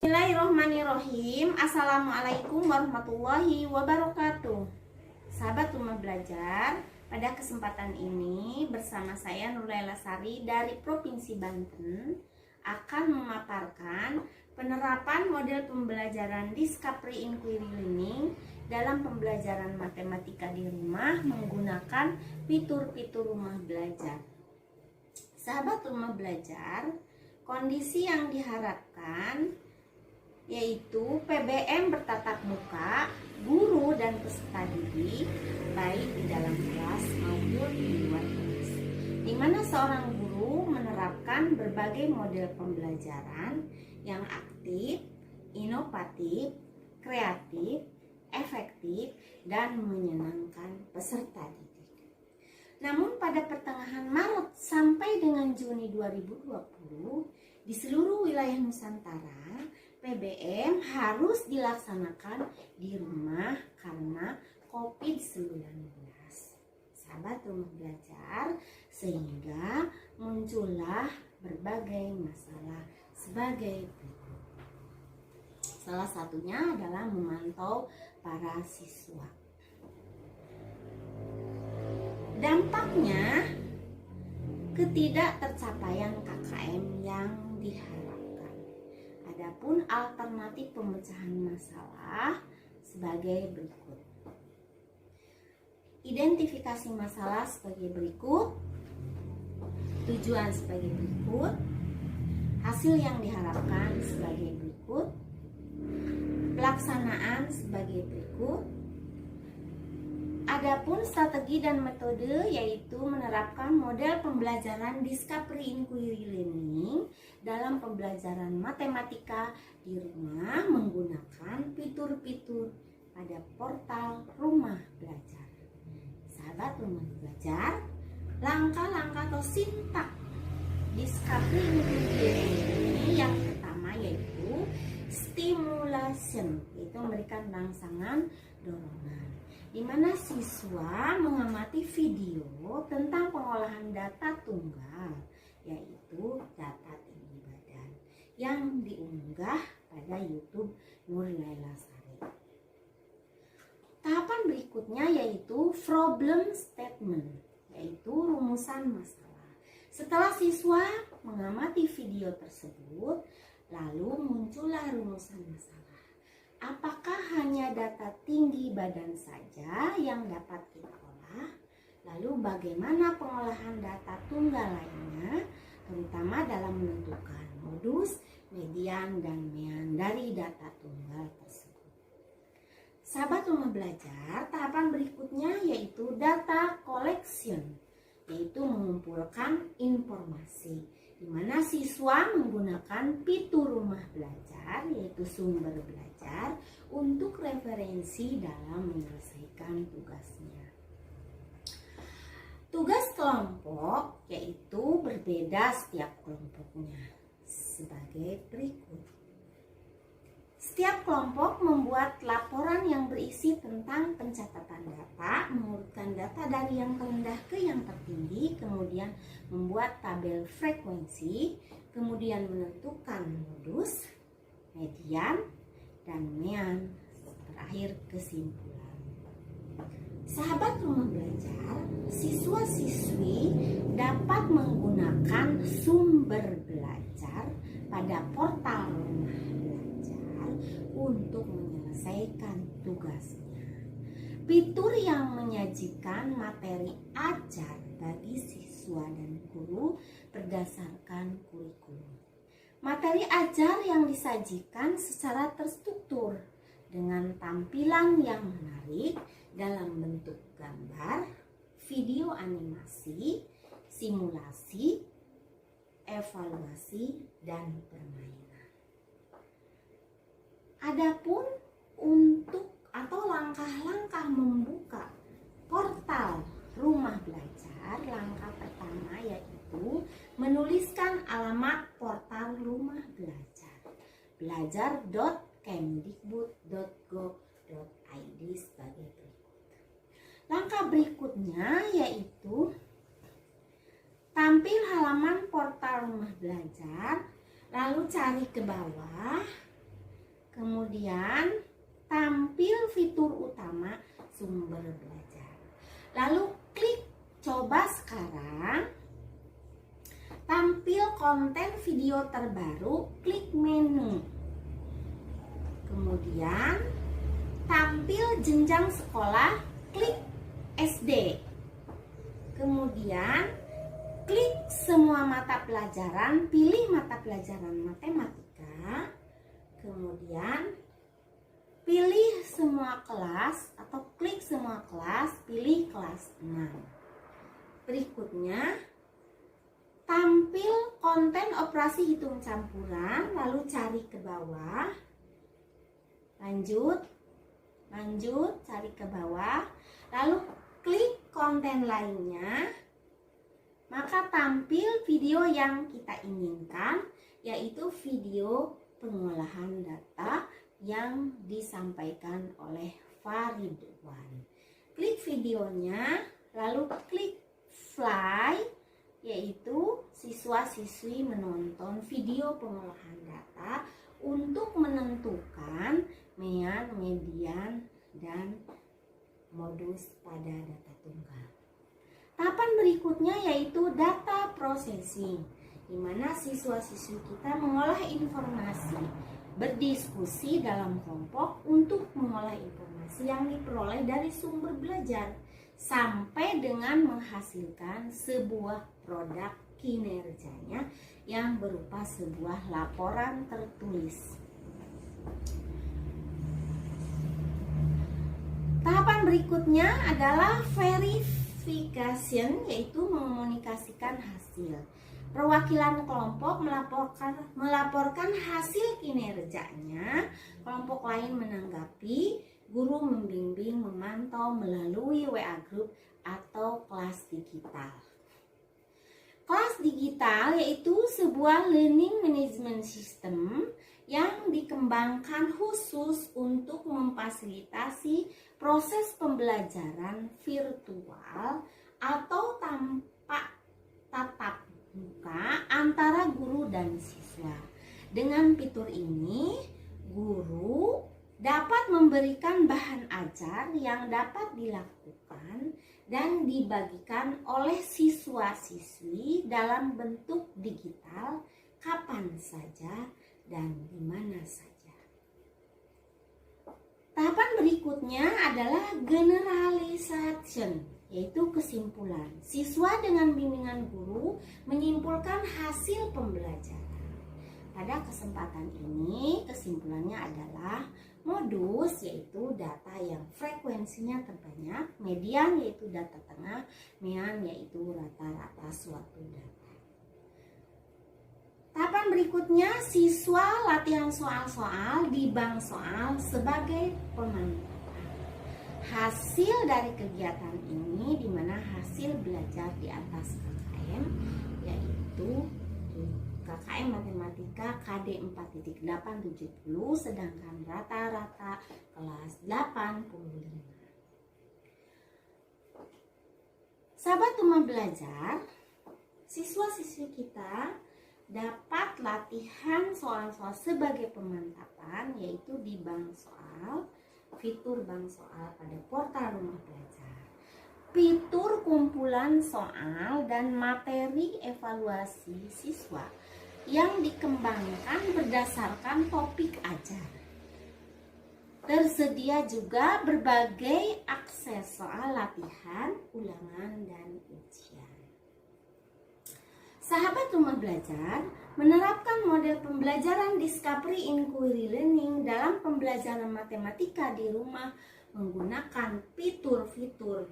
Bismillahirrahmanirrahim. Assalamualaikum warahmatullahi wabarakatuh. Sahabat Rumah Belajar, pada kesempatan ini bersama saya Nurlaila Sari dari Provinsi Banten akan memaparkan penerapan model pembelajaran Discovery Inquiry Learning dalam pembelajaran matematika di rumah menggunakan fitur-fitur rumah belajar. Sahabat Rumah Belajar, kondisi yang diharapkan yaitu PBM bertatap muka, guru dan peserta didik baik di dalam kelas maupun di luar kelas, di mana seorang guru menerapkan berbagai model pembelajaran yang aktif, inovatif, kreatif, efektif, dan menyenangkan peserta didik. Namun pada pertengahan Maret sampai dengan Juni 2020 di seluruh wilayah Nusantara PBM harus dilaksanakan di rumah karena COVID-19. Sahabat Rumah Belajar, sehingga muncullah berbagai masalah sebagai berikut. Salah satunya adalah memantau para siswa. Dampaknya ketidaktercapaian KKM yang diharapkan. Adapun alternatif pemecahan masalah sebagai berikut. Identifikasi masalah sebagai berikut, tujuan sebagai berikut, hasil yang diharapkan sebagai berikut, pelaksanaan sebagai berikut. Adapun strategi dan metode yaitu menerapkan model pembelajaran Discovery Inquiry Learning dalam pembelajaran matematika di rumah menggunakan fitur-fitur pada portal Rumah Belajar. Sahabat Rumah Belajar, langkah-langkah atau sintak Discovery Inquiry Learning yang pertama yaitu stimulation, yaitu memberikan rangsangan dorongan, di mana siswa mengamati video tentang pengolahan data tunggal, yaitu data tinggi badan, yang diunggah pada YouTube Nurlaila Sari. Tahapan berikutnya yaitu problem statement, yaitu rumusan masalah. Setelah siswa mengamati video tersebut, lalu muncullah rumusan masalah. Apakah hanya data tinggi badan saja yang dapat kita olah? Lalu bagaimana pengolahan data tunggal lainnya, terutama dalam menentukan modus, median, dan mean dari data tunggal tersebut. Sahabat Rumah Belajar, tahapan berikutnya yaitu data collection, yaitu mengumpulkan informasi, di mana siswa menggunakan fitur Rumah Belajar yaitu sumber belajar untuk referensi dalam menyelesaikan tugasnya. Tugas kelompok yaitu berbeda setiap kelompoknya sebagai berikut. Setiap kelompok membuat laporan yang berisi tentang pencatatan data, mengurutkan data dari yang terendah ke yang tertinggi, kemudian membuat tabel frekuensi, kemudian menentukan modus, median, dan mean, terakhir kesimpulan. Sahabat Rumah Belajar, siswa-siswi dapat menggunakan sumber belajar pada portal Rumah Belajar untuk menyelesaikan tugasnya. Fitur yang menyajikan materi ajar bagi siswa dan guru berdasarkan kurikulum. Materi ajar yang disajikan secara terstruktur dengan tampilan yang menarik dalam bentuk gambar, video animasi, simulasi, evaluasi, dan permainan. Adapun untuk atau langkah-langkah membuka portal Rumah Belajar, langkah pertama yaitu menuliskan alamat portal Rumah Belajar, belajar.kemdikbud.go.id sebagai berikut. Langkah berikutnya yaitu tampil halaman portal Rumah Belajar, lalu cari ke bawah, Kemudian tampil fitur utama sumber belajar. Lalu klik coba sekarang. Tampil konten video terbaru, klik menu. Kemudian tampil jenjang sekolah, klik SD. Kemudian klik semua mata pelajaran, pilih mata pelajaran matematika. Kemudian pilih semua kelas atau klik semua kelas, pilih kelas 6. Berikutnya, tampil konten operasi hitung campuran, lalu cari ke bawah. Lanjut, cari ke bawah, lalu klik konten lainnya. Maka tampil video yang kita inginkan, yaitu video pengolahan data yang disampaikan oleh Faridwan. Klik videonya, lalu klik fly, yaitu siswa-siswi menonton video pengolahan data untuk menentukan mean, median, dan modus pada data tunggal. Tahapan berikutnya yaitu data processing, di mana siswa-siswi kita mengolah informasi, berdiskusi dalam kelompok untuk mengolah informasi yang diperoleh dari sumber belajar sampai dengan menghasilkan sebuah produk kinerjanya yang berupa sebuah laporan tertulis. Tahapan berikutnya adalah verification, yaitu mengomunikasikan hasil. Perwakilan kelompok melaporkan hasil kinerjanya, kelompok lain menanggapi, guru membimbing, memantau melalui WA Group atau kelas digital. Kelas digital yaitu sebuah learning management system yang dikembangkan khusus untuk memfasilitasi proses pembelajaran virtual atau tanpa tatap muka antara guru dan siswa. Dengan fitur ini, guru dapat memberikan bahan ajar yang dapat dilakukan dan dibagikan oleh siswa-siswi dalam bentuk digital kapan saja dan di mana saja. Tahapan berikutnya adalah generalization, yaitu kesimpulan. Siswa dengan bimbingan guru menyimpulkan hasil pembelajaran. Pada kesempatan ini, kesimpulannya adalah modus, yaitu data yang frekuensinya terbanyak, median yaitu data tengah, mean yaitu rata-rata suatu data. Tahapan berikutnya, siswa latihan soal-soal di bank soal sebagai pemantapan. Hasil dari kegiatan ini di mana hasil belajar di atas KKM yaitu KKM Matematika KD 4.870, sedangkan rata-rata kelas 85. Sahabat Rumah Belajar, siswa-siswi kita dapat latihan soal-soal sebagai pemantapan, yaitu di bank soal, fitur bank soal pada portal Rumah Belajar, fitur kumpulan soal dan materi evaluasi siswa yang dikembangkan berdasarkan topik ajar. Tersedia juga berbagai akses soal latihan, ulangan, dan ujian. Sahabat Rumah Belajar menerapkan model pembelajaran Discovery Inquiry Learning dalam pembelajaran matematika di rumah menggunakan fitur-fitur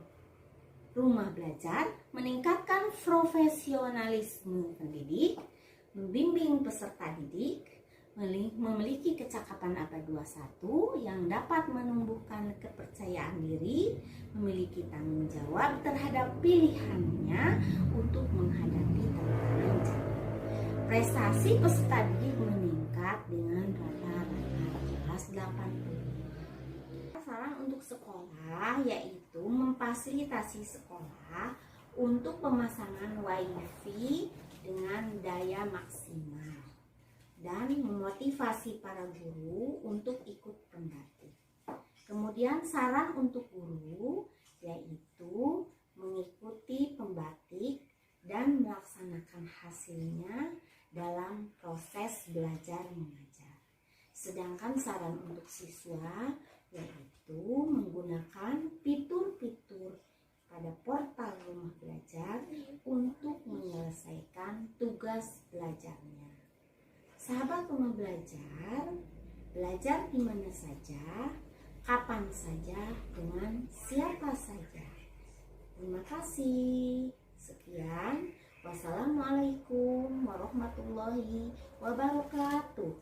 Rumah Belajar, meningkatkan profesionalisme pendidik, membimbing peserta didik, memiliki kecakapan abad 21 yang dapat menumbuhkan kepercayaan diri, memiliki tanggung jawab terhadap pilihannya untuk menghadapi tantangan zaman. Prestasi peserta didik meningkat dengan rata-rata kelas 80. Saran untuk sekolah yaitu memfasilitasi sekolah untuk pemasangan WiFi dengan daya maksimal dan memotivasi para guru untuk ikut pembatik. Kemudian saran untuk guru yaitu mengikuti pembatik dan melaksanakan hasilnya dalam proses belajar mengajar. Sedangkan saran untuk siswa yaitu menggunakan fitur-fitur pada portal Rumah Belajar untuk menyelesaikan tugas belajarnya. Sahabat Rumah Belajar, belajar di mana saja, kapan saja, dengan siapa saja. Terima kasih. Sekian. Wassalamualaikum warahmatullahi wabarakatuh.